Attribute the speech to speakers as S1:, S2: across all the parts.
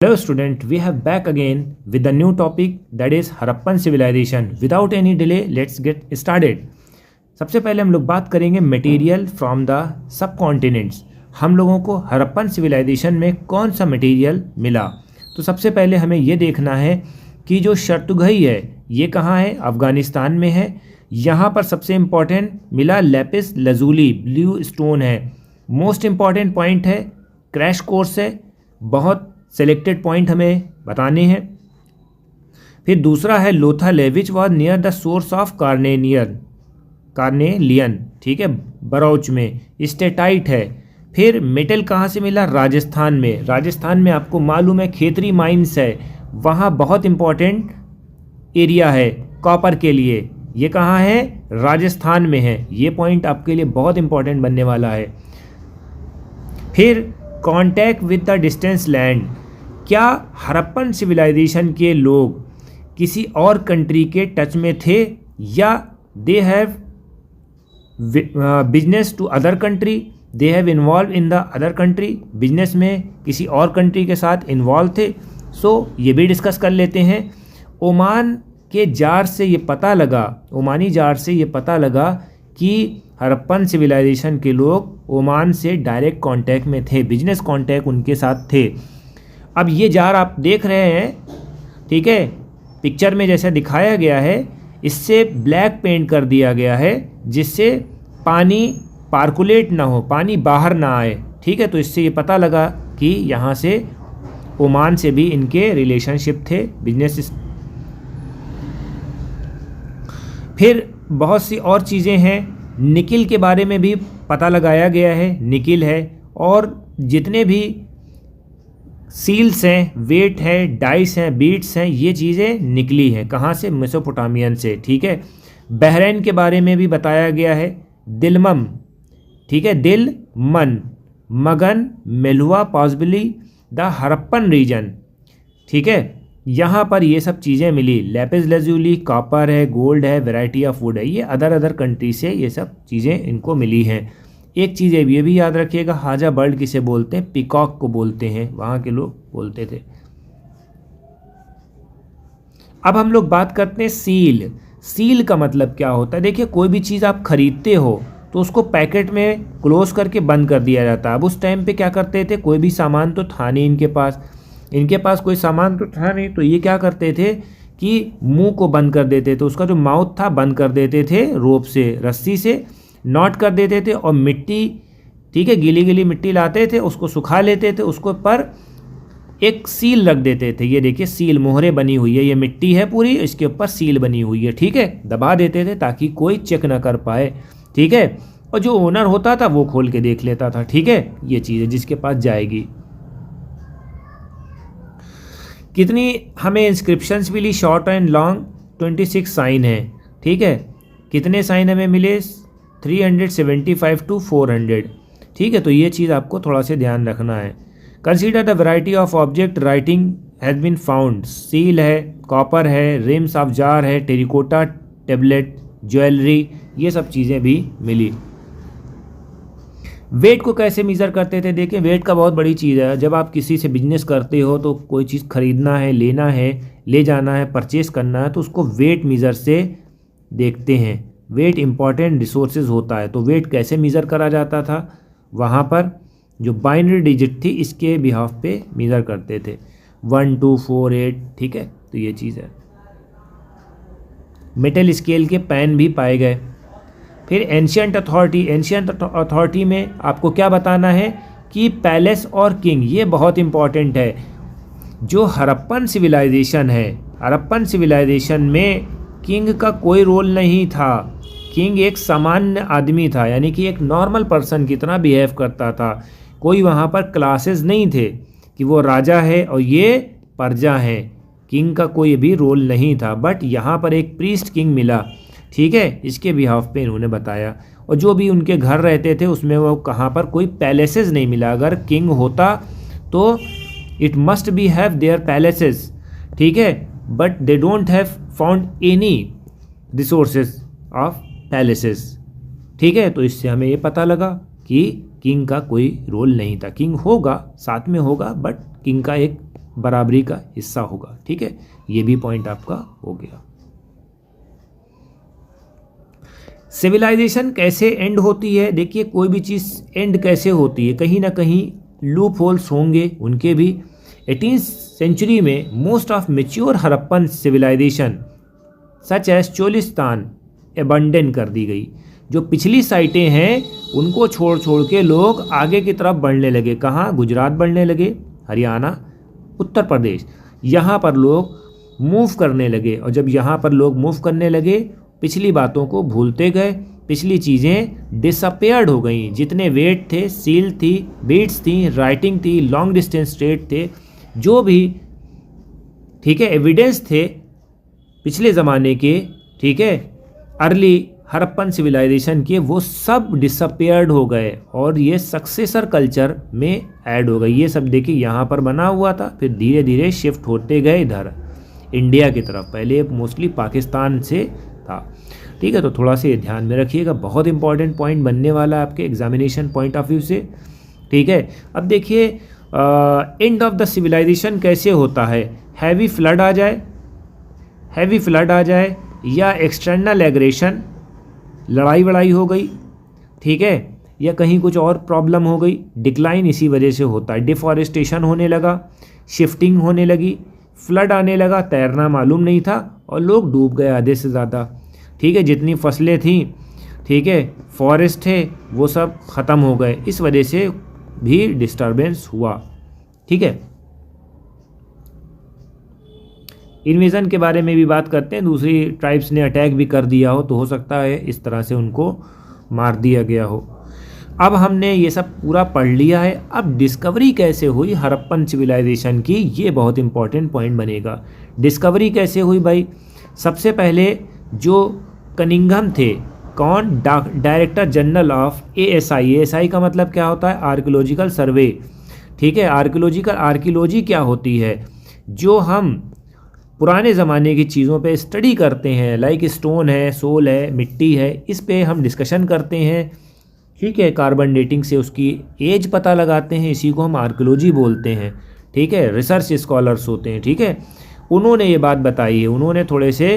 S1: Hello student, we have back again with the new topic that is Harappan civilization. Without any delay, let's get started. सबसे पहले हम लोग बात करेंगे material from the sub continents. हम लोगों को हड़प्पन सिविलाइजेशन में कौन सा मटेरियल मिला. तो सबसे पहले हमें ये देखना है कि जो शर्तुघई है ये कहाँ है. अफ़गानिस्तान में है. यहाँ पर सबसे इम्पॉर्टेंट मिला लैपिस लजूली, ब्लू स्टोन है. मोस्ट इम्पॉर्टेंट पॉइंट है, क्रैश कोर्स है, बहुत सेलेक्टेड पॉइंट हमें बताने हैं. फिर दूसरा है लोथल है, which was near the source of carnelian, ठीक है, बरौच में. स्टेटाइट है. फिर मेटल कहाँ से मिला, राजस्थान में. राजस्थान में आपको मालूम है खेतरी माइंस है, वहाँ बहुत इम्पॉर्टेंट एरिया है कॉपर के लिए. ये कहाँ है, राजस्थान में है. ये पॉइंट आपके लिए बहुत इम्पॉर्टेंट बनने वाला है. फिर contact with the distance land. क्या हड़प्पन सिविलाइजेशन के लोग किसी और कंट्री के टच में थे या they have business to other country, they have involve in the other country. Business में किसी और कंट्री के साथ इन्वॉल्व थे. सो ये भी डिस्कस कर लेते हैं. ओमानी जार से ये पता लगा कि हड़प्पन सिविलाइजेशन के लोग ओमान से डायरेक्ट कांटेक्ट में थे, बिजनेस कांटेक्ट उनके साथ थे. अब ये जार आप देख रहे हैं, ठीक है, पिक्चर में जैसा दिखाया गया है, इससे ब्लैक पेंट कर दिया गया है जिससे पानी पार्कुलेट ना हो, पानी बाहर ना आए, ठीक है. तो इससे ये पता लगा कि यहाँ से ओमान से भी इनके रिलेशनशिप थे, बिजनेस. फिर बहुत सी और चीज़ें हैं. निकिल के बारे में भी पता लगाया गया है, निकिल है. और जितने भी सील्स हैं, वेट है, डाइस हैं, बीट्स हैं, ये चीज़ें निकली हैं कहाँ से, मेसोपोटामियन से, ठीक है. बहरैन के बारे में भी बताया गया है. दिलमम, ठीक है, Dilmun, Magan, Meluhha, possibly the Harappan region, ठीक है. यहाँ पर ये सब चीज़ें मिली. लैपिस लजूली, कॉपर है, गोल्ड है, वैरायटी ऑफ वुड है. ये अदर कंट्री से ये सब चीज़ें इनको मिली हैं. एक चीज़ ये भी याद रखिएगा, हाजा बर्ड किसे बोलते हैं, पीकॉक को बोलते हैं, वहाँ के लोग बोलते थे. अब हम लोग बात करते हैं सील. सील का मतलब क्या होता है. देखिए, कोई भी चीज़ आप खरीदते हो तो उसको पैकेट में क्लोज करके बंद कर दिया जाता है. अब उस टाइम पे क्या करते थे, कोई भी सामान तो था नहीं इनके पास कोई सामान तो था नहीं, तो ये क्या करते थे कि मुंह को बंद कर देते थे, उसका जो माउथ था बंद कर देते थे, रोप से, रस्सी से नॉट कर देते थे. और मिट्टी, ठीक है, गीली मिट्टी लाते थे, उसको सुखा लेते थे, उसको पर एक सील रख देते थे. ये देखिए सील, मोहरे बनी हुई है, ये मिट्टी है पूरी, इसके ऊपर सील बनी हुई है, ठीक है. दबा देते थे ताकि कोई चेक ना कर पाए, ठीक है. और जो ओनर होता था वो खोल के देख लेता था, ठीक है. ये चीज़ है जिसके पास जाएगी. कितनी हमें इंस्क्रिप्शंस मिली, शॉर्ट एंड लॉन्ग 26 साइन है, ठीक है. कितने साइन हमें मिले, 375 to 400, ठीक है. तो ये चीज़ आपको थोड़ा सा ध्यान रखना है. Consider the variety of object writing has been found. Seal है, कॉपर है, रिम्स ऑफ जार है, टेरिकोटा टेबलेट, ज्वेलरी, ये सब चीज़ें भी मिली. वेट को कैसे मेज़र करते थे. देखिए, वेट का बहुत बड़ी चीज़ है. जब आप किसी से बिजनेस करते हो तो कोई चीज़ खरीदना है, लेना है, ले जाना है, परचेस करना है, तो उसको वेट मेज़र से देखते हैं. वेट इंपॉर्टेंट रिसोर्सेज होता है. तो वेट कैसे मेज़र करा जाता था, वहाँ पर जो बाइनरी डिजिट थी इसके बिहाफ पे मेज़र करते थे, 1 2 4 8, ठीक है. तो ये चीज़ है. मेटल स्केल के पैन भी पाए गए. फिर एंशियंट अथॉरिटी में आपको क्या बताना है कि पैलेस और किंग, ये बहुत इम्पॉर्टेंट है. जो हड़प्पन सिविलाइजेशन है, हड़प्पन सिविलाइजेशन में किंग का कोई रोल नहीं था. किंग एक सामान्य आदमी था, यानी कि एक नॉर्मल पर्सन की तरह बिहेव करता था. कोई वहाँ पर क्लासेस नहीं थे कि वो राजा है और ये प्रजा है. किंग का कोई भी रोल नहीं था. बट यहाँ पर एक प्रीस्ट किंग मिला, ठीक है, इसके बिहाफ पे इन्होंने बताया. और जो भी उनके घर रहते थे उसमें वो कहाँ पर कोई पैलेसेस नहीं मिला. अगर किंग होता तो it must be have their palaces, ठीक है. But they don't have found any resources of palaces, ठीक है. तो इससे हमें ये पता लगा कि किंग का कोई रोल नहीं था. किंग होगा, साथ में होगा, बट किंग का एक बराबरी का हिस्सा होगा। ठीक है, ये भी पॉइंट आपका हो गया। सिविलाइजेशन कैसे एंड होती है? देखिए, कोई भी चीज़ एंड कैसे होती है, कहीं ना कहीं लूप होल्स होंगे उनके भी। 18th सेंचुरी में most of mature Harappan civilisation such as Cholistan abandon कर दी गई। जो पिछली साइटें हैं उनको छोड़ छोड़ के लोग आगे की तरफ बढ़ने लगे। कहाँ? गुजरात बढ़ने लगे, हरियाणा, उत्तर प्रदेश, यहाँ पर लोग मूव करने लगे। और जब यहाँ पर लोग मूव करने लगे, पिछली बातों को भूलते गए, पिछली चीज़ें डिसअपेयर्ड हो गई। जितने वेट थे, सील थी, बीट्स थी, राइटिंग थी, लॉन्ग डिस्टेंस ट्रेड थे, जो भी ठीक है एविडेंस थे पिछले ज़माने के, ठीक है अर्ली हड़प्पन सिविलाइजेशन के, वो सब डिसअपेयर्ड हो गए और ये सक्सेसर कल्चर में ऐड हो गई। ये सब देखिए यहाँ पर बना हुआ था, फिर धीरे धीरे शिफ्ट होते गए इधर इंडिया की तरफ। पहले मोस्टली पाकिस्तान से था। ठीक है, तो थोड़ा सा ये ध्यान में रखिएगा, बहुत इंपॉर्टेंट पॉइंट बनने वाला है आपके एग्जामिनेशन पॉइंट ऑफ व्यू से। ठीक है, अब देखिए एंड ऑफ द सिविलाइजेशन कैसे होता है? हैवी फ्लड आ जाए, हैवी फ्लड आ जाए, या एक्सटर्नल एग्रेशन, लड़ाई वड़ाई हो गई, ठीक है, या कहीं कुछ और प्रॉब्लम हो गई। डिक्लाइन इसी वजह से होता है। डिफॉरेस्टेशन होने लगा, शिफ्टिंग होने लगी, फ्लड आने लगा, तैरना मालूम नहीं था और लोग डूब गए आधे से ज़्यादा। ठीक है, जितनी फसलें थीं, ठीक है, फॉरेस्ट थे, वो सब ख़त्म हो गए। इस वजह से भी डिस्टर्बेंस हुआ। ठीक है, इन्वेजन के बारे में भी बात करते हैं। दूसरी ट्राइब्स ने अटैक भी कर दिया हो तो हो सकता है इस तरह से उनको मार दिया गया हो। अब हमने ये सब पूरा पढ़ लिया है। अब डिस्कवरी कैसे हुई हड़प्पन सिविलाइजेशन की, ये बहुत इंपॉर्टेंट पॉइंट बनेगा। डिस्कवरी कैसे हुई भाई? सबसे पहले जो कनिंघम थे, कौन? Director general of ASI। ASI का मतलब क्या होता है? आर्कियोलॉजिकल सर्वे। ठीक है, आर्कियोलॉजी क्या होती है? जो हम पुराने ज़माने की चीज़ों पे स्टडी करते हैं, लाइक स्टोन है, सोल है, मिट्टी है, इस पे हम डिस्कशन करते हैं। ठीक है, कार्बन डेटिंग से उसकी एज पता लगाते हैं, इसी को हम आर्कियोलॉजी बोलते हैं। ठीक है, रिसर्च स्कॉलर्स होते हैं। ठीक है, उन्होंने ये बात बताई है। उन्होंने थोड़े से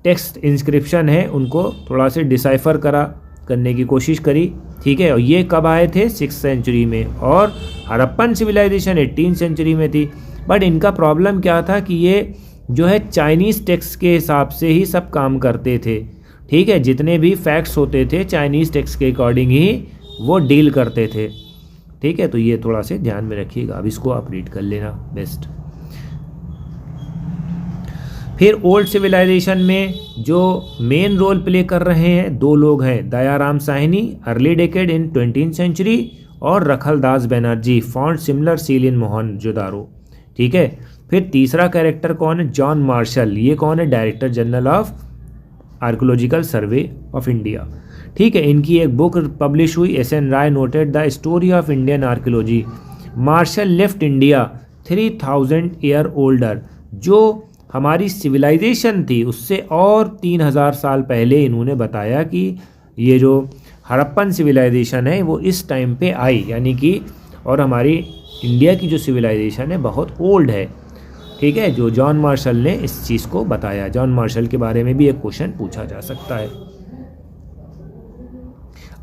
S1: टेक्स्ट इंस्क्रिप्शन है उनको थोड़ा से डिसाइफर करने की कोशिश करी। ठीक है, और ये कब आए थे? 6th सेंचुरी में, और हड़प्पन सिविलाइजेशन 18th सेंचुरी में थी। बट इनका प्रॉब्लम क्या था कि ये जो है चाइनीज़ टेक्स्ट के हिसाब से ही सब काम करते थे। ठीक है, जितने भी फैक्ट्स होते थे चाइनीज़ टेक्स्ट के अकॉर्डिंग ही वो डील करते थे। ठीक है, तो ये थोड़ा से ध्यान में रखिएगा। अब इसको आप रीड कर लेना बेस्ट। फिर ओल्ड सिविलाइजेशन में जो मेन रोल प्ले कर रहे हैं दो लोग हैं, Dayaram Sahni early decade in 20th century, और Rakhaldas Banerjee found similar seal in Mohenjodaro. ठीक है, फिर तीसरा कैरेक्टर कौन है? John Marshall. ये कौन है? Director general of archaeological survey of India. ठीक है, इनकी एक बुक पब्लिश हुई, SN Rai noted the story of Indian archaeology. Marshall left India 3000 year older. जो हमारी सिविलाइजेशन थी उससे और 3000 साल पहले इन्होंने बताया कि ये जो हड़प्पन सिविलाइजेशन है वो इस टाइम पे आई, यानी कि और हमारी इंडिया की जो सिविलाइजेशन है बहुत ओल्ड है। ठीक है, जो जॉन मार्शल ने इस चीज़ को बताया। जॉन मार्शल के बारे में भी एक क्वेश्चन पूछा जा सकता है।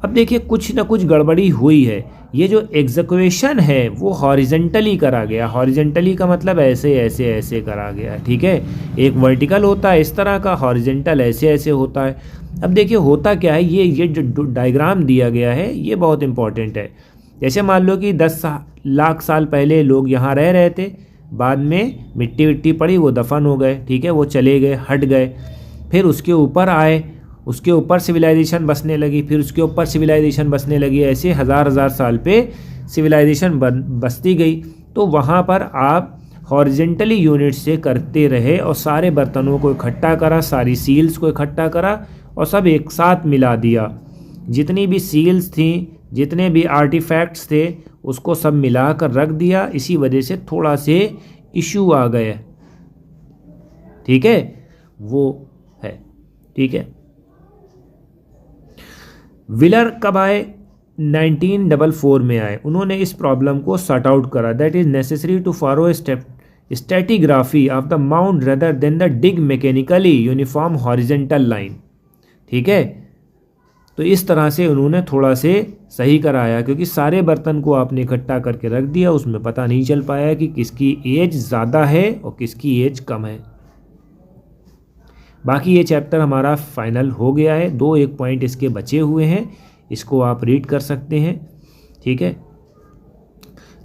S1: अब देखिए, कुछ ना कुछ गड़बड़ी हुई है। ये जो एग्जीक्यूशन है वो हॉरिजेंटली करा गया। हॉरिजेंटली का मतलब ऐसे ऐसे ऐसे करा गया। ठीक है, एक वर्टिकल होता है इस तरह का, हॉरिजेंटल ऐसे ऐसे होता है। अब देखिए होता क्या है, ये जो डायग्राम दिया गया है ये बहुत इंपॉर्टेंट है। जैसे मान लो कि 10 लाख साल पहले लोग यहाँ रह रहे थे, बाद में मिट्टी विट्टी पड़ी, वो दफन हो गए। ठीक है, वो चले गए, हट गए, फिर उसके ऊपर आए, उसके ऊपर सिविलाइजेशन बसने लगी, फिर उसके ऊपर सिविलाइजेशन बसने लगी। ऐसे हज़ार साल पे सिविलाइजेशन बसती गई। तो वहाँ पर आप हॉरिजेंटली यूनिट से करते रहे और सारे बर्तनों को इकट्ठा करा, सारी सील्स को इकट्ठा करा और सब एक साथ मिला दिया। जितनी भी सील्स थी, जितने भी आर्टिफैक्ट्स थे, उसको सब मिलाकर रख दिया। इसी वजह से थोड़ा से इशू आ गए। ठीक है, वो है। ठीक है, व्हीलर कब आए? 1944 में आए, उन्होंने इस प्रॉब्लम को सॉर्ट आउट करा। That is necessary to follow stratigraphy of the mount rather than the dig mechanically uniform horizontal line. ठीक है, तो इस तरह से उन्होंने थोड़ा से सही कराया, क्योंकि सारे बर्तन को आपने इकट्ठा करके रख दिया, उसमें पता नहीं चल पाया कि किसकी एज ज़्यादा है और किसकी एज कम है। बाकी ये चैप्टर हमारा फाइनल हो गया है, 1 पॉइंट इसके बचे हुए हैं, इसको आप रीड कर सकते हैं। ठीक है,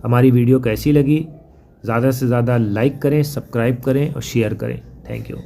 S1: हमारी वीडियो कैसी लगी ज़्यादा से ज़्यादा लाइक करें, सब्सक्राइब करें और शेयर करें। Thank you.